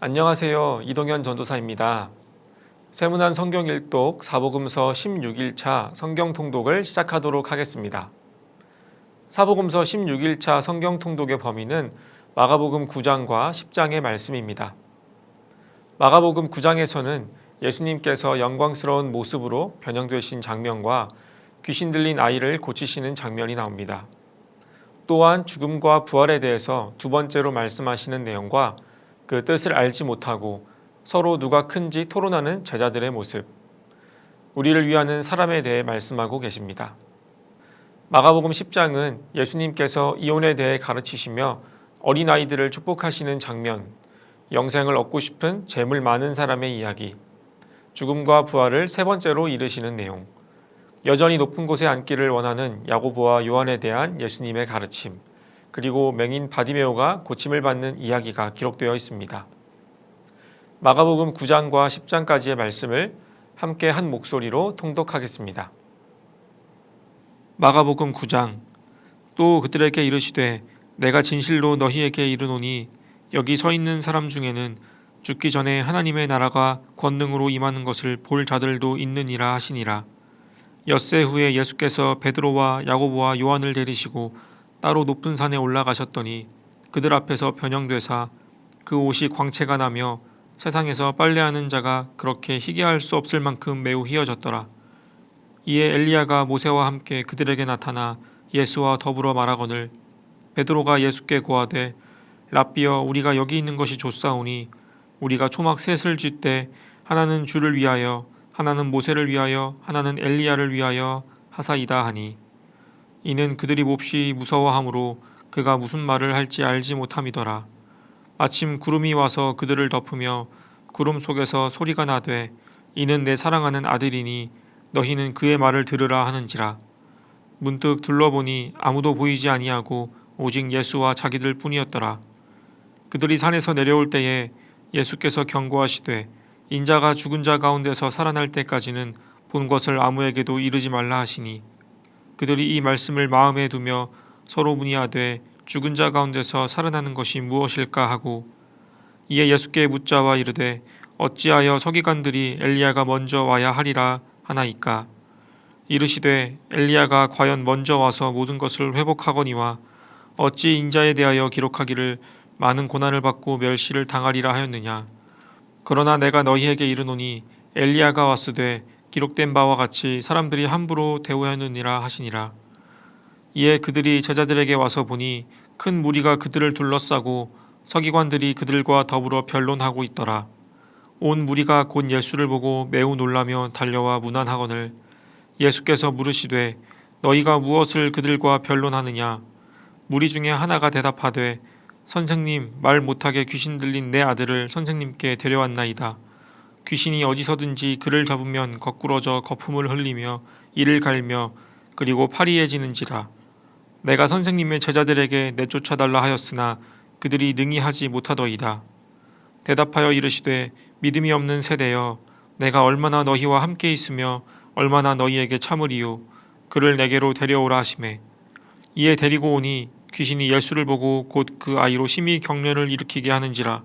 안녕하세요. 이동현 전도사입니다. 세문안 성경 일독 사복음서 16일차 성경 통독을 시작하도록 하겠습니다. 사복음서 16일차 성경 통독의 범위는 마가복음 9장과 10장의 말씀입니다. 마가복음 9장에서는 예수님께서 영광스러운 모습으로 변형되신 장면과 귀신 들린 아이를 고치시는 장면이 나옵니다. 또한 죽음과 부활에 대해서 두 번째로 말씀하시는 내용과 그 뜻을 알지 못하고 서로 누가 큰지 토론하는 제자들의 모습, 우리를 위하는 사람에 대해 말씀하고 계십니다. 마가복음 10장은 예수님께서 이혼에 대해 가르치시며 어린아이들을 축복하시는 장면, 영생을 얻고 싶은 재물 많은 사람의 이야기, 죽음과 부활을 세 번째로 이르시는 내용, 여전히 높은 곳에 앉기를 원하는 야고보와 요한에 대한 예수님의 가르침, 그리고 맹인 바디메오가 고침을 받는 이야기가 기록되어 있습니다. 마가복음 9장과 10장까지의 말씀을 함께 한 목소리로 통독하겠습니다. 마가복음 9장. 또 그들에게 이르시되 내가 진실로 너희에게 이르노니 여기 서 있는 사람 중에는 죽기 전에 하나님의 나라가 권능으로 임하는 것을 볼 자들도 있느니라 하시니라. 엿새 후에 예수께서 베드로와 야고보와 요한을 데리시고 따로 높은 산에 올라가셨더니 그들 앞에서 변형되사 그 옷이 광채가 나며 세상에서 빨래하는 자가 그렇게 희게 할 수 없을 만큼 매우 희어졌더라. 이에 엘리야가 모세와 함께 그들에게 나타나 예수와 더불어 말하거늘 베드로가 예수께 고하되 랍비여 우리가 여기 있는 것이 좋사오니 우리가 초막 셋을 쥘때 하나는 주를 위하여 하나는 모세를 위하여 하나는 엘리야를 위하여 하사이다 하니 이는 그들이 몹시 무서워하므로 그가 무슨 말을 할지 알지 못함이더라. 마침 구름이 와서 그들을 덮으며 구름 속에서 소리가 나되 이는 내 사랑하는 아들이니 너희는 그의 말을 들으라 하는지라. 문득 둘러보니 아무도 보이지 아니하고 오직 예수와 자기들 뿐이었더라. 그들이 산에서 내려올 때에 예수께서 경고하시되 인자가 죽은 자 가운데서 살아날 때까지는 본 것을 아무에게도 이르지 말라 하시니 그들이 이 말씀을 마음에 두며 서로 문의하되 죽은 자 가운데서 살아나는 것이 무엇일까 하고 이에 예수께 묻자와 이르되 어찌하여 서기관들이 엘리야가 먼저 와야 하리라 하나이까. 이르시되 엘리야가 과연 먼저 와서 모든 것을 회복하거니와 어찌 인자에 대하여 기록하기를 많은 고난을 받고 멸시를 당하리라 하였느냐. 그러나 내가 너희에게 이르노니 엘리야가 왔으되 기록된 바와 같이 사람들이 함부로 대우하느니라 하시니라. 이에 그들이 제자들에게 와서 보니 큰 무리가 그들을 둘러싸고 서기관들이 그들과 더불어 변론하고 있더라. 온 무리가 곧 예수를 보고 매우 놀라며 달려와 문안하거늘 예수께서 물으시되 너희가 무엇을 그들과 변론하느냐. 무리 중에 하나가 대답하되 선생님 말 못하게 귀신 들린 내 아들을 선생님께 데려왔나이다. 귀신이 어디서든지 그를 잡으면 거꾸러져 거품을 흘리며 이를 갈며 그리고 파리해지는지라. 내가 선생님의 제자들에게 내쫓아달라 하였으나 그들이 능히 하지 못하더이다. 대답하여 이르시되 믿음이 없는 세대여 내가 얼마나 너희와 함께 있으며 얼마나 너희에게 참으리요. 그를 내게로 데려오라 하시매 이에 데리고 오니 귀신이 예수를 보고 곧 그 아이로 심히 경련을 일으키게 하는지라.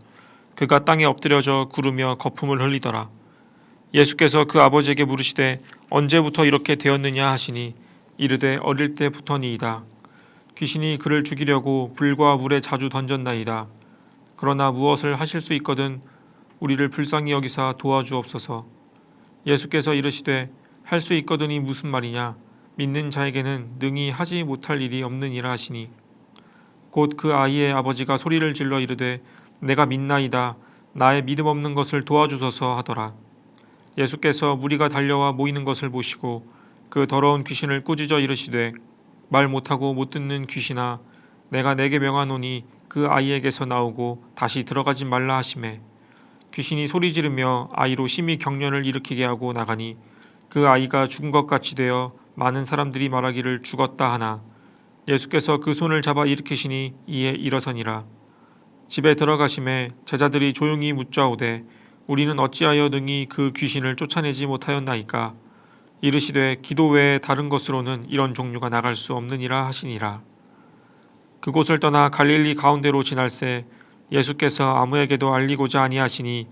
그가 땅에 엎드려져 구르며 거품을 흘리더라. 예수께서 그 아버지에게 물으시되 언제부터 이렇게 되었느냐 하시니 이르되 어릴 때부터니이다. 귀신이 그를 죽이려고 불과 물에 자주 던졌나이다. 그러나 무엇을 하실 수 있거든 우리를 불쌍히 여기사 도와주옵소서. 예수께서 이르시되 할 수 있거든이 무슨 말이냐. 믿는 자에게는 능히 하지 못할 일이 없느니라 하시니 곧 그 아이의 아버지가 소리를 질러 이르되 내가 믿나이다. 나의 믿음 없는 것을 도와주소서 하더라. 예수께서 무리가 달려와 모이는 것을 보시고 그 더러운 귀신을 꾸짖어 이르시되 말 못하고 못 듣는 귀신아 내가 내게 명하노니 그 아이에게서 나오고 다시 들어가지 말라 하시매 귀신이 소리 지르며 아이로 심히 경련을 일으키게 하고 나가니 그 아이가 죽은 것 같이 되어 많은 사람들이 말하기를 죽었다 하나 예수께서 그 손을 잡아 일으키시니 이에 일어서니라. 집에 들어가심에 제자들이 조용히 묻자오되 우리는 어찌하여 능히 그 귀신을 쫓아내지 못하였나이까. 이르시되 기도 외에 다른 것으로는 이런 종류가 나갈 수 없느니라 하시니라. 그곳을 떠나 갈릴리 가운데로 지날새 예수께서 아무에게도 알리고자 아니하시니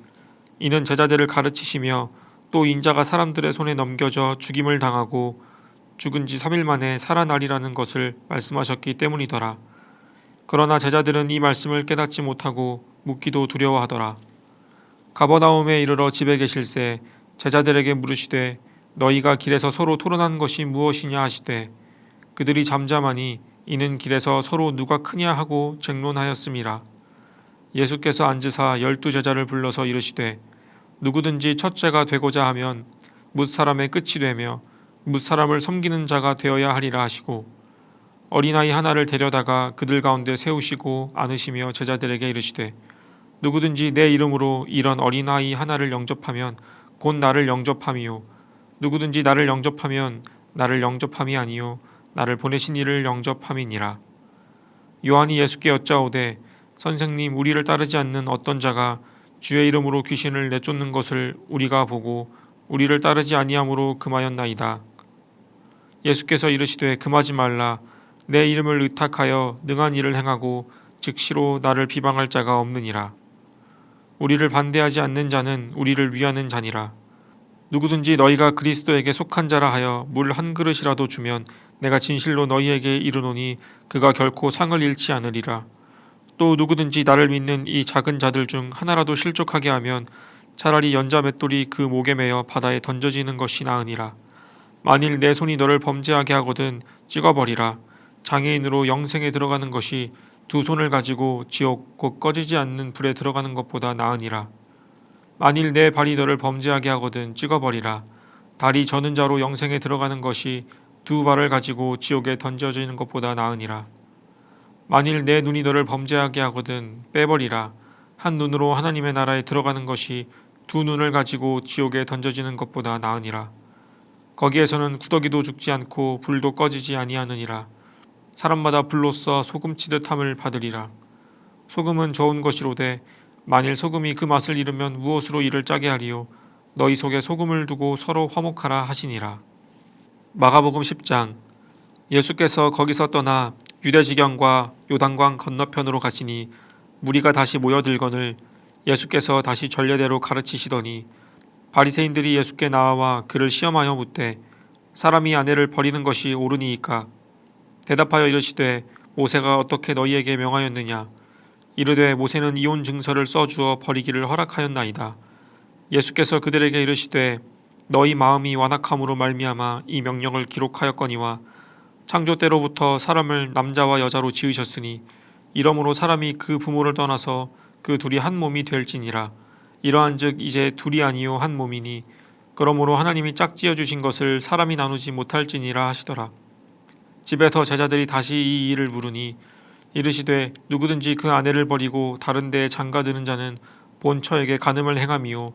이는 제자들을 가르치시며 또 인자가 사람들의 손에 넘겨져 죽임을 당하고 죽은 지 3일 만에 살아나리라는 것을 말씀하셨기 때문이더라. 그러나 제자들은 이 말씀을 깨닫지 못하고 묻기도 두려워하더라. 가버나움에 이르러 집에 계실새 제자들에게 물으시되 너희가 길에서 서로 토론한 것이 무엇이냐 하시되 그들이 잠잠하니 이는 길에서 서로 누가 크냐 하고 쟁론하였음이라. 예수께서 앉으사 12 제자를 불러서 이르시되 누구든지 첫째가 되고자 하면 뭇 사람의 끝이 되며 뭇 사람을 섬기는 자가 되어야 하리라 하시고 어린아이 하나를 데려다가 그들 가운데 세우시고 안으시며 제자들에게 이르시되 누구든지 내 이름으로 이런 어린아이 하나를 영접하면 곧 나를 영접함이요 누구든지 나를 영접하면 나를 영접함이 아니요 나를 보내신 이를 영접함이니라. 요한이 예수께 여짜오되 선생님, 우리를 따르지 않는 어떤 자가 주의 이름으로 귀신을 내쫓는 것을 우리가 보고 우리를 따르지 아니함으로 금하였나이다. 예수께서 이르시되 금하지 말라. 내 이름을 의탁하여 능한 일을 행하고 즉시로 나를 비방할 자가 없느니라. 우리를 반대하지 않는 자는 우리를 위하는 자니라. 누구든지 너희가 그리스도에게 속한 자라 하여 물 한 그릇이라도 주면 내가 진실로 너희에게 이르노니 그가 결코 상을 잃지 않으리라. 또 누구든지 나를 믿는 이 작은 자들 중 하나라도 실족하게 하면 차라리 연자 맷돌이 그 목에 매어 바다에 던져지는 것이 나으니라. 만일 내 손이 너를 범죄하게 하거든 찍어버리라. 장애인으로 영생에 들어가는 것이 두 손을 가지고 지옥 곧 꺼지지 않는 불에 들어가는 것보다 나으니라. 만일 내 발이 너를 범죄하게 하거든 찍어버리라. 다리 저는 자로 영생에 들어가는 것이 두 발을 가지고 지옥에 던져지는 것보다 나으니라. 만일 내 눈이 너를 범죄하게 하거든 빼버리라. 한 눈으로 하나님의 나라에 들어가는 것이 두 눈을 가지고 지옥에 던져지는 것보다 나으니라. 거기에서는 구더기도 죽지 않고 불도 꺼지지 아니하느니라. 사람마다 불로써 소금치듯 함을 받으리라. 소금은 좋은 것이로되 만일 소금이 그 맛을 잃으면 무엇으로 이를 짜게 하리요. 너희 속에 소금을 두고 서로 화목하라 하시니라. 마가복음 10장. 예수께서 거기서 떠나 유대지경과 요단강 건너편으로 가시니 무리가 다시 모여들거늘 예수께서 다시 전례대로 가르치시더니 바리새인들이 예수께 나와 그를 시험하여 묻되 사람이 아내를 버리는 것이 옳으니이까. 대답하여 이르시되 모세가 어떻게 너희에게 명하였느냐. 이르되 모세는 이혼 증서를 써주어 버리기를 허락하였나이다. 예수께서 그들에게 이르시되 너희 마음이 완악함으로 말미암아 이 명령을 기록하였거니와 창조 때로부터 사람을 남자와 여자로 지으셨으니 이러므로 사람이 그 부모를 떠나서 그 둘이 한 몸이 될지니라. 이러한즉 이제 둘이 아니요 한 몸이니 그러므로 하나님이 짝지어 주신 것을 사람이 나누지 못할지니라 하시더라. 집에서 제자들이 다시 이 일을 물으니 이르시되 누구든지 그 아내를 버리고 다른 데에 장가드는 자는 본처에게 간음을 행함이요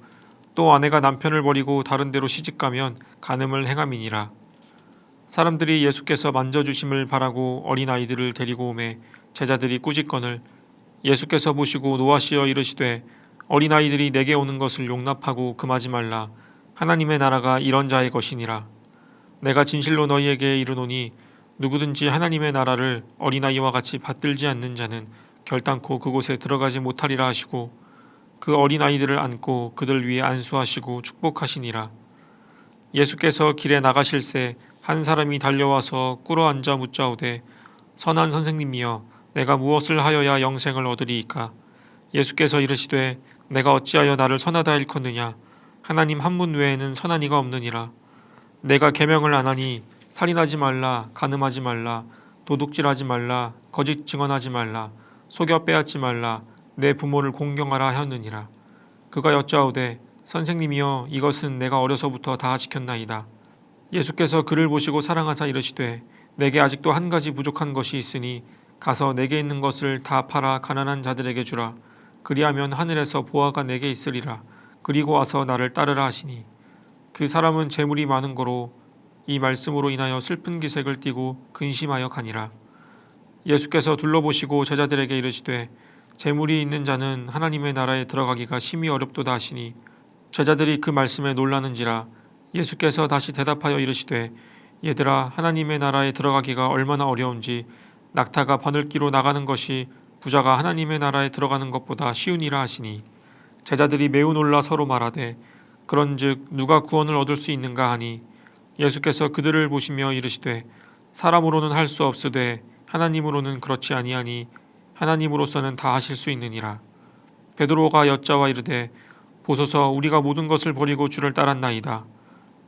또 아내가 남편을 버리고 다른 데로 시집가면 간음을 행함이니라. 사람들이 예수께서 만져주심을 바라고 어린아이들을 데리고 오매 제자들이 꾸짖거늘 예수께서 보시고 노하시어 이르시되 어린아이들이 내게 오는 것을 용납하고 금하지 말라. 하나님의 나라가 이런 자의 것이니라. 내가 진실로 너희에게 이르노니 누구든지 하나님의 나라를 어린아이와 같이 받들지 않는 자는 결단코 그곳에 들어가지 못하리라 하시고 그 어린아이들을 안고 그들 위에 안수하시고 축복하시니라. 예수께서 길에 나가실새 한 사람이 달려와서 꿇어앉아 묻자오되 선한 선생님이여 내가 무엇을 하여야 영생을 얻으리이까. 예수께서 이르시되 내가 어찌하여 나를 선하다 일컫느냐. 하나님 한 분 외에는 선한 이가 없느니라. 내가 계명을 안 하니 살인하지 말라, 간음하지 말라, 도둑질하지 말라, 거짓 증언하지 말라, 속여 빼앗지 말라, 내 부모를 공경하라 하였느니라. 그가 여짜오되 선생님이여 이것은 내가 어려서부터 다 지켰나이다. 예수께서 그를 보시고 사랑하사 이르시되 내게 아직도 한 가지 부족한 것이 있으니 가서 내게 있는 것을 다 팔아 가난한 자들에게 주라. 그리하면 하늘에서 보화가 내게 있으리라. 그리고 와서 나를 따르라 하시니 그 사람은 재물이 많은 거로 이 말씀으로 인하여 슬픈 기색을 띠고 근심하여 가니라. 예수께서 둘러보시고 제자들에게 이르시되 재물이 있는 자는 하나님의 나라에 들어가기가 심히 어렵도다 하시니 제자들이 그 말씀에 놀라는지라. 예수께서 다시 대답하여 이르시되 얘들아 하나님의 나라에 들어가기가 얼마나 어려운지 낙타가 바늘기로 나가는 것이 부자가 하나님의 나라에 들어가는 것보다 쉬우니라 하시니 제자들이 매우 놀라 서로 말하되 그런즉 누가 구원을 얻을 수 있는가 하니 예수께서 그들을 보시며 이르시되 사람으로는 할 수 없으되 하나님으로는 그렇지 아니하니 하나님으로서는 다 하실 수 있느니라. 베드로가 여짜와 이르되 보소서 우리가 모든 것을 버리고 주를 따랐나이다.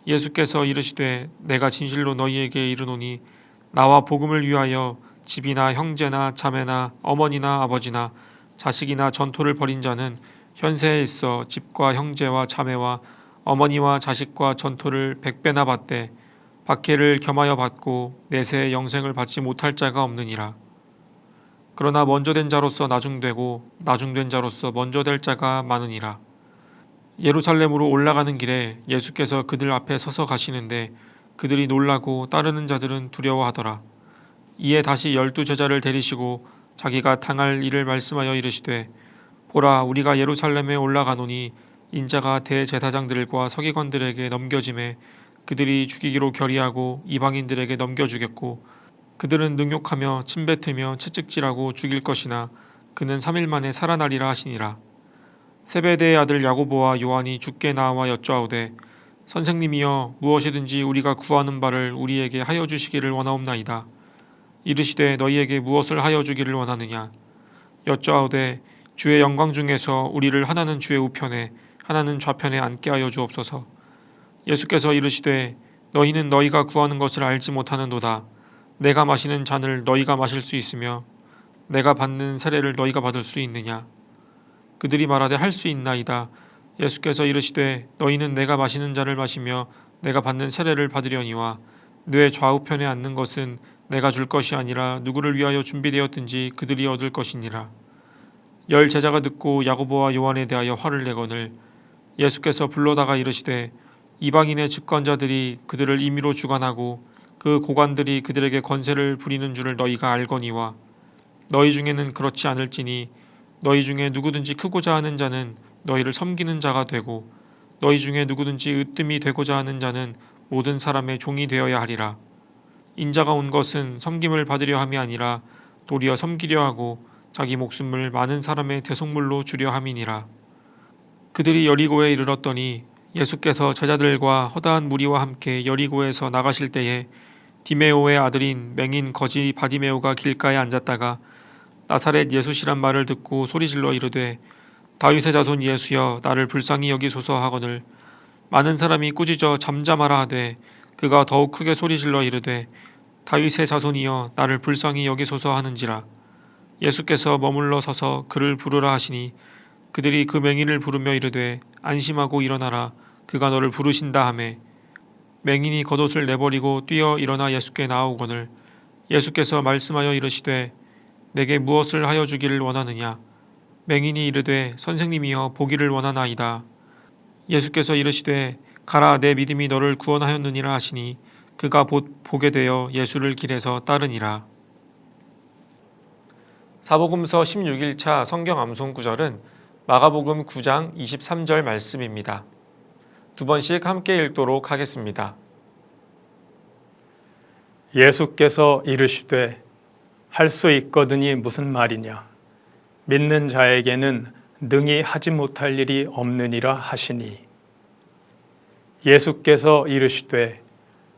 예수께서 이르시되 내가 진실로 너희에게 이르노니 나와 복음을 위하여 집이나 형제나 자매나 어머니나 아버지나 자식이나 전토를 벌인 자는 현세에 있어 집과 형제와 자매와 어머니와 자식과 전토를 100배나 받되 박해를 겸하여 받고 내세의 영생을 받지 못할 자가 없느니라. 그러나 먼저 된 자로서 나중되고 나중된 자로서 먼저 될 자가 많으니라. 예루살렘으로 올라가는 길에 예수께서 그들 앞에 서서 가시는데 그들이 놀라고 따르는 자들은 두려워하더라. 이에 다시 12 제자를 데리시고 자기가 당할 일을 말씀하여 이르시되 보라 우리가 예루살렘에 올라가노니 인자가 대제사장들과 서기관들에게 넘겨짐에 그들이 죽이기로 결의하고 이방인들에게 넘겨주겠고 그들은 능욕하며 침뱉으며 채찍질하고 죽일 것이나 그는 3일 만에 살아나리라 하시니라. 세베대의 아들 야고보와 요한이 주께 나와 여짜오되 선생님이여 무엇이든지 우리가 구하는 바를 우리에게 하여 주시기를 원하옵나이다. 이르시되 너희에게 무엇을 하여 주기를 원하느냐. 여짜오되 주의 영광 중에서 우리를 하나는 주의 우편에 하나는 좌편에 앉게 하여 주옵소서. 예수께서 이르시되 너희는 너희가 구하는 것을 알지 못하는도다. 내가 마시는 잔을 너희가 마실 수 있으며 내가 받는 세례를 너희가 받을 수 있느냐. 그들이 말하되 할 수 있나이다. 예수께서 이르시되 너희는 내가 마시는 잔을 마시며 내가 받는 세례를 받으려니와 뇌 좌우편에 앉는 것은 내가 줄 것이 아니라 누구를 위하여 준비되었든지 그들이 얻을 것이니라. 10 제자가 듣고 야고보와 요한에 대하여 화를 내거늘 예수께서 불러다가 이르시되 이방인의 집권자들이 그들을 임의로 주관하고 그 고관들이 그들에게 권세를 부리는 줄을 너희가 알거니와 너희 중에는 그렇지 않을지니 너희 중에 누구든지 크고자 하는 자는 너희를 섬기는 자가 되고 너희 중에 누구든지 으뜸이 되고자 하는 자는 모든 사람의 종이 되어야 하리라. 인자가 온 것은 섬김을 받으려 함이 아니라 도리어 섬기려 하고 자기 목숨을 많은 사람의 대속물로 주려 함이니라. 그들이 여리고에 이르렀더니 예수께서 제자들과 허다한 무리와 함께 여리고에서 나가실 때에 디메오의 아들인 맹인 거지 바디메오가 길가에 앉았다가 나사렛 예수시란 말을 듣고 소리질러 이르되 다윗의 자손 예수여 나를 불쌍히 여기소서 하거늘 많은 사람이 꾸짖어 잠잠하라 하되 그가 더욱 크게 소리질러 이르되 다윗의 자손이여 나를 불쌍히 여기소서 하는지라. 예수께서 머물러 서서 그를 부르라 하시니 그들이 그 맹인을 부르며 이르되 안심하고 일어나라 그가 너를 부르신다 하매 맹인이 겉옷을 내버리고 뛰어 일어나 예수께 나아오거늘 예수께서 말씀하여 이르시되 내게 무엇을 하여 주기를 원하느냐. 맹인이 이르되 선생님이여 보기를 원하나이다. 예수께서 이르시되 가라 내 믿음이 너를 구원하였느니라 하시니 그가 곧 보게 되어 예수를 길에서 따르니라. 사복음서 16일차 성경 암송 구절은 마가복음 9장 23절 말씀입니다. 두 번씩 함께 읽도록 하겠습니다. 예수께서 이르시되 할 수 있거든이 무슨 말이냐. 믿는 자에게는 능히 하지 못할 일이 없느니라 하시니. 예수께서 이르시되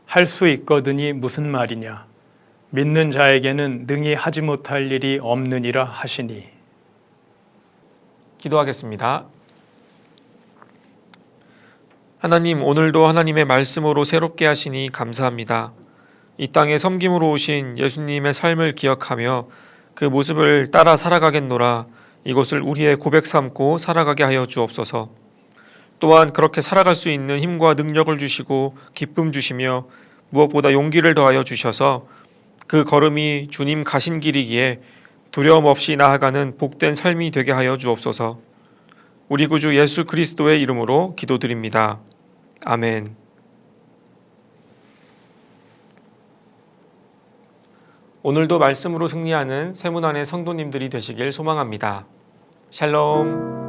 할 수 있거든이 무슨 말이냐. 믿는 자에게는 능히 하지 못할 일이 없느니라 하시니. 기도하겠습니다. 하나님, 오늘도 하나님의 말씀으로 새롭게 하시니 감사합니다. 이 땅에 섬김으로 오신 예수님의 삶을 기억하며 그 모습을 따라 살아가겠노라. 이것을 우리의 고백 삼고 살아가게 하여 주옵소서. 또한 그렇게 살아갈 수 있는 힘과 능력을 주시고 기쁨 주시며 무엇보다 용기를 더하여 주셔서 그 걸음이 주님 가신 길이기에 두려움 없이 나아가는 복된 삶이 되게 하여 주옵소서. 우리 구주 예수 그리스도의 이름으로 기도드립니다. 아멘. 오늘도 말씀으로 승리하는 세문안의 성도님들이 되시길 소망합니다. 샬롬.